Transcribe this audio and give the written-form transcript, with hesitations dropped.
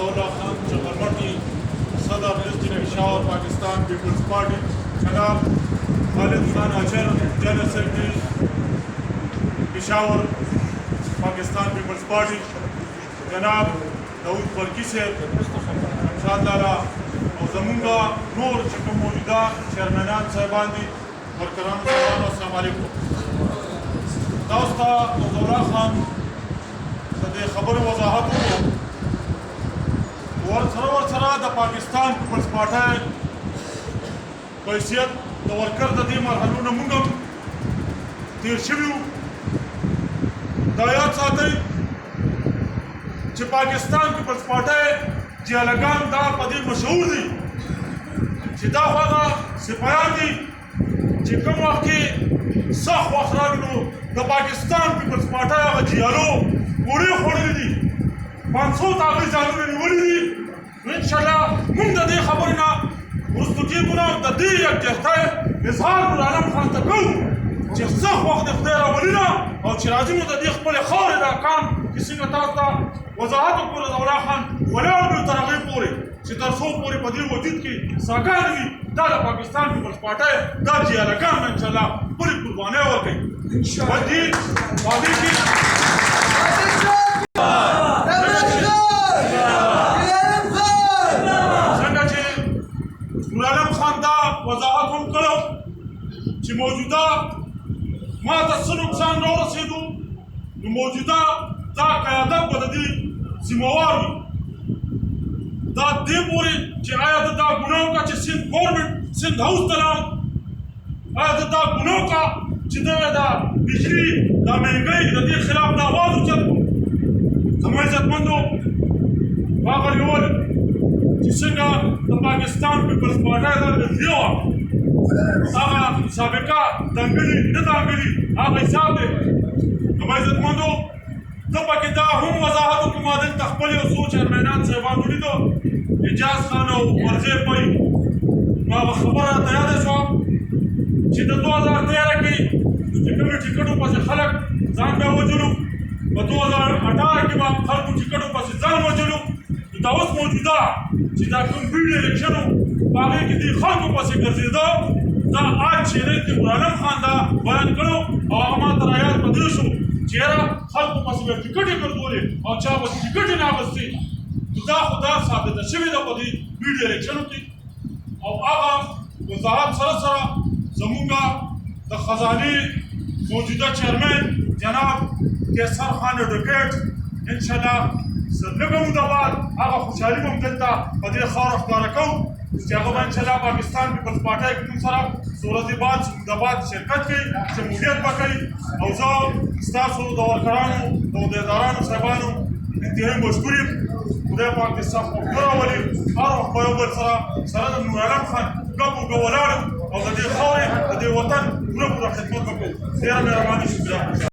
अताउल्लाह खान चकरमटी, सदर लिस्ट पेशावर पाकिस्तान पीपल्स पार्टी, जनाब खालिद खान अचर, जनरल सेक्रेटरी पेशावर पाकिस्तान पीपल्स पार्टी, जनाब दाऊद बरकी साहब इंशाअल्लाह और जमूंगा नूर चकम मौजूदा चेयरमैनान साहबान दी वर्करान साहबान अस्सलाम वालेकुम। दास्ता अताउल्लाह खान दे खबर वजाहत ورسره د پاکستان پیپلز پارټۍ په حیثیت د ورکر د دې مرحلو نه موږ هم تېر شوي وو. دا یاد ساتئ چې پاکستان پیپلز پارټۍ جیالګان دا په دې مشهور دي چې دا خو هغه سپایان دي چې کوم وخت کې سخت وخت راغی نو د پاکستان پیپلز پارټۍ هغه جیالو وړې خوړلي دي، 500 هغوی ځانونه نیولي دي. نو انشاءالله موږ د دې خبرې نه وروستو کېږو نه د دې یکجهتۍ اظهار نورعالم خان ته کوو چې سخت وخت د خدای راولي نه او چې راځي نو د دې خپلې خاورې دا کام چې څنګه تاسو ته وضاحت وکړو اضاءالله خان ولاړ وي تر هغې پورې چې تر څو پورې په دې وجود کې ساګانې وي دا د پاکستان پیپلز پارټۍ دا جیالګان به انشاءالله خپلې قربانۍ ورکوي په دې وعدې کې نورعالم خان دا وضاحت هم کړو چې موجوده ما ته څه نقصان راورسېدو نو موجوده دا قیادت به د دې ذمهوار وي. دا دې پورې چې آیا د دا ګناه وکړه چې سند ګورنمنټ سند هاوس ته لاړ، آیا د دا ګناه وکړه چې دغه دا بجلي دا مهنګۍ د دې خلاف د اواز اوچت کړو. زما عزتمندو هغه ډول چې څنګه د پاکستان پیپلز پارټۍ دا نظریه وه هغه سابقه دنګلي نه دنګلي هغه حساب دی. زما عزتمندو زه پکې دا هم وضاحت وکړم ما دلته خپل یو څو چیرمینان صاحبان ولیدو اجاز خان او ورزی پوی نو هغه خبره راته یاده شوه چې د 2013 کې چې کومې ټیکټو پسې خلک ځان بیا وجلو په 2018 کې به خلکو ټیکټو پسې ځان وجلو. دا اوس موجوده چې دا کوم بیډ الیکشن و په هغې کې دې خلکو پسې ګرځېده دا آج چې دی نورعالم خان دا بیان کړو او هغه ما ته رایاد په دې شو چې یاره خلکو پسې به ټیکټ یې ګرځولې او چا به ټیکټ یې نه اخیستې. نو دا خو دا ثابته شوې ده په دې بیډ الیکشنو کې او هغه وضاحت سره سره زمونږ د خزانې موجوده چیرمن جناب قیصر خان اډوکیټ انشاءالله لږه موده بعد هغه خوشحالي به هم دلته په دې خاوره ښکاره کوو چې هغه به انشاءالله پاکستان پیپلز پارټۍ کې موږ سره څو ورځې بعد چې موده بعد شرکت کوي شمولیت به کوي او زه ستاسو د ورکرانو د عهدهدارانو صاحبانو انتهایي مشکور یم. خدای پاک دې سخت وختونه راولي. هر وخت به یو بل سره د نورعالم خان ګپ وګه ولاړ او د دې خاورې د دې وطن پوره خدمت وکړو. ډېره مهرباني شکریه.